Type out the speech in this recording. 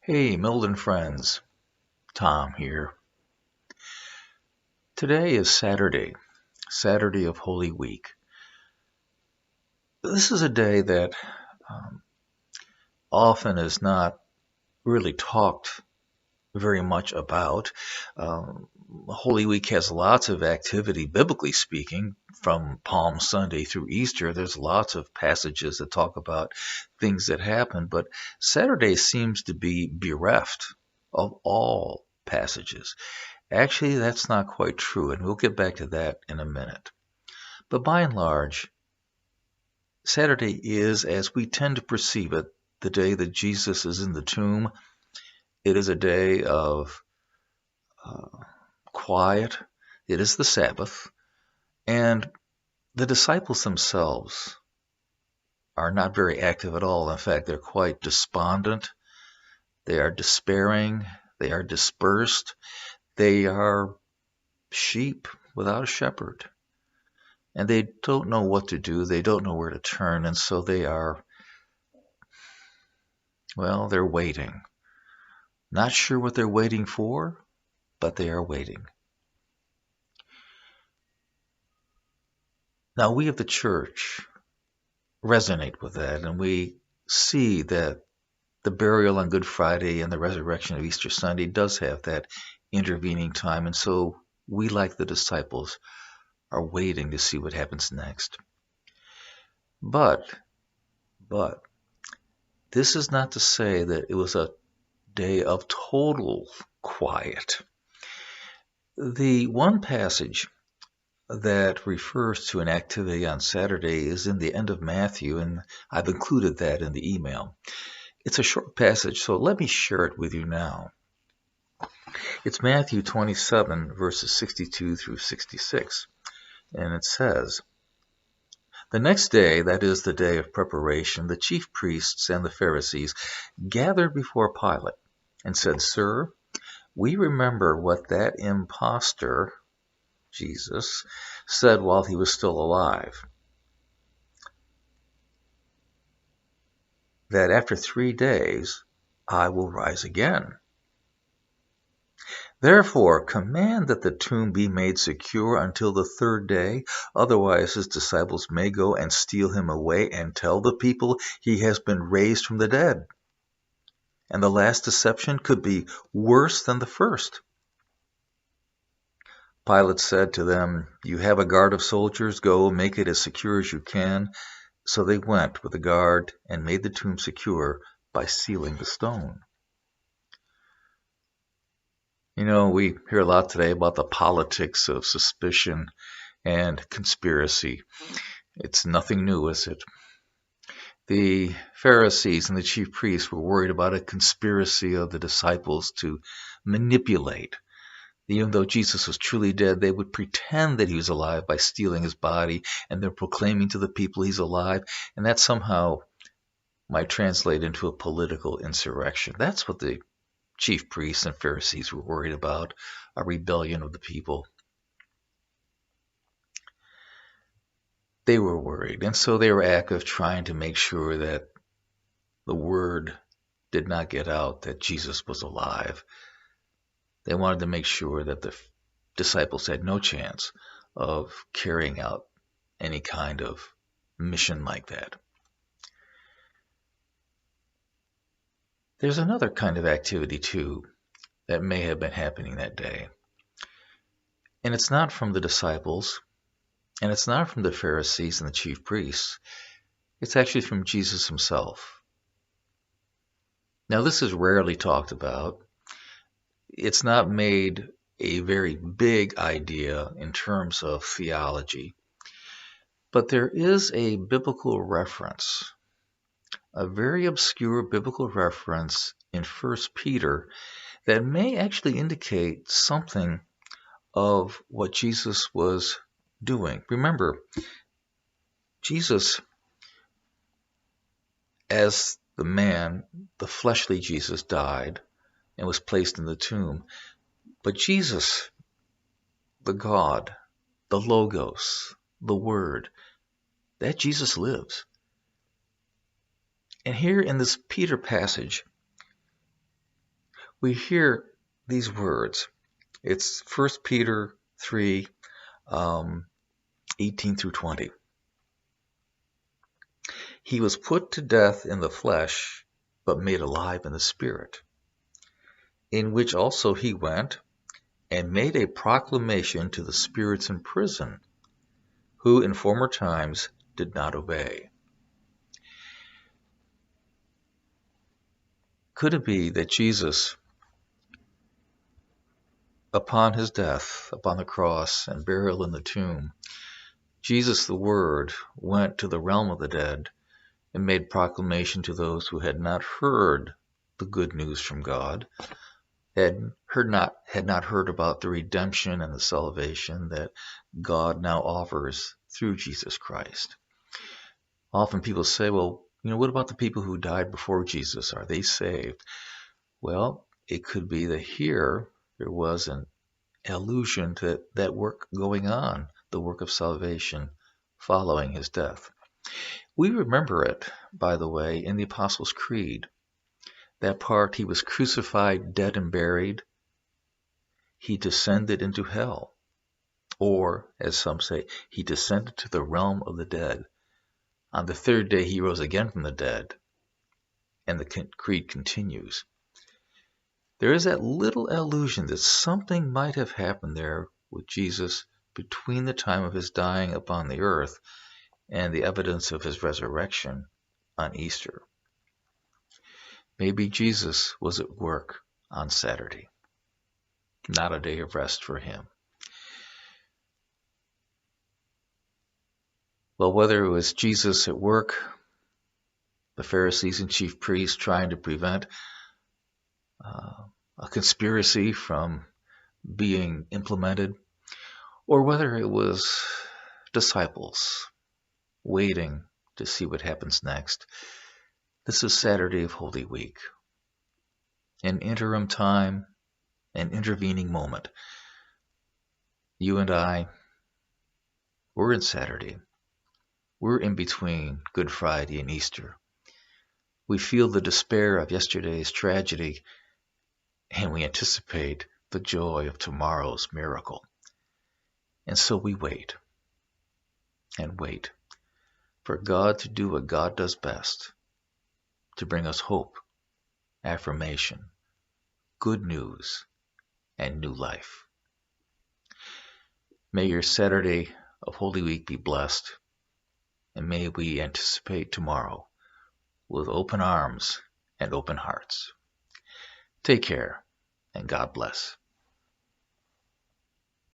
Hey, Milden friends, Tom here. Today is Saturday, Saturday of Holy Week. This is a day that um, often is not really talked very much about. Holy Week has lots of activity, biblically speaking, from Palm Sunday through Easter. There's lots of passages that talk about things that happen, but Saturday seems to be bereft of all passages. Actually, that's not quite true, and we'll get back to that in a minute. But by and large, Saturday is, as we tend to perceive it, the day that Jesus is in the tomb. It is a day of uh, quiet. It is the Sabbath. And the disciples themselves are not very active at all. In fact, they're quite despondent. They are despairing. They are dispersed. They are sheep without a shepherd. And they don't know what to do. They don't know where to turn. And so they are, well, they're waiting. Not sure what they're waiting for, but they are waiting. Now, we of the church resonate with that, and we see that the burial on Good Friday and the resurrection of Easter Sunday does have that intervening time. And so we, like the disciples, are waiting to see what happens next. But this is not to say that it was a day of total quiet. The one passage that refers to an activity on Saturday is in the end of Matthew, and I've included that in the email. It's a short passage, so let me share it with you now. It's Matthew 27, verses 62 through 66, and it says, "The next day, that is the day of preparation, the chief priests and the Pharisees gathered before Pilate and said, 'Sir, we remember what that impostor, Jesus, said while he was still alive, that after 3 days I will rise again. Therefore command that the tomb be made secure until the 3rd day, otherwise his disciples may go and steal him away and tell the people he has been raised from the dead. And the last deception could be worse than the first.' Pilate said to them, 'You have a guard of soldiers. Go, make it as secure as you can.' So they went with the guard and made the tomb secure by sealing the stone." You know, we hear a lot today about the politics of suspicion and conspiracy. It's nothing new, is it? The Pharisees and the chief priests were worried about a conspiracy of the disciples to manipulate. Even though Jesus was truly dead, they would pretend that he was alive by stealing his body and then proclaiming to the people he's alive, and that somehow might translate into a political insurrection. That's what the chief priests and Pharisees were worried about, a rebellion of the people. They were worried, and so they were active trying to make sure that the word did not get out that Jesus was alive. They wanted to make sure that the disciples had no chance of carrying out any kind of mission like that. There's another kind of activity, too, that may have been happening that day. And it's not from the disciples, and it's not from the Pharisees and the chief priests. It's actually from Jesus himself. Now, this is rarely talked about. It's not made a very big idea in terms of theology. But there is a biblical reference, a very obscure biblical reference in 1 Peter that may actually indicate something of what Jesus was doing. Remember, Jesus, as the man, the fleshly Jesus, died and was placed in the tomb. But Jesus, the God, the Logos, the Word, that Jesus lives. And here in this Peter passage, we hear these words. It's 1 Peter 3, 18 through 20. He was put to death in the flesh, but made alive in the spirit, in which also he went and made a proclamation to the spirits in prison, who in former times did not obey. Could it be that Jesus, upon his death, upon the cross and burial in the tomb, Jesus the Word went to the realm of the dead and made proclamation to those who had not heard the good news from God, had not heard about the redemption and the salvation that God now offers through Jesus Christ. Often people say, well, what about the people who died before Jesus? Are they saved? Well, it could be that here there was an allusion to that work going on, the work of salvation following his death. We remember it, by the way, in the Apostles' Creed. That part, he was crucified, dead, and buried. He descended into hell. Or, as some say, he descended to the realm of the dead. On the third day, he rose again from the dead. And the creed continues. There is that little allusion that something might have happened there with Jesus between the time of his dying upon the earth and the evidence of his resurrection on Easter. Maybe Jesus was at work on Saturday, not a day of rest for him. Well, whether it was Jesus at work, the Pharisees and chief priests trying to prevent a conspiracy from being implemented, or whether it was disciples waiting to see what happens next, this is Saturday of Holy Week, an interim time, an intervening moment. You and I, we're in Saturday. We're in between Good Friday and Easter. We feel the despair of yesterday's tragedy, and we anticipate the joy of tomorrow's miracle. And so we wait and wait for God to do what God does best, to bring us hope, affirmation, good news, and new life. May your Saturday of Holy Week be blessed, and may we anticipate tomorrow with open arms and open hearts. Take care, and God bless.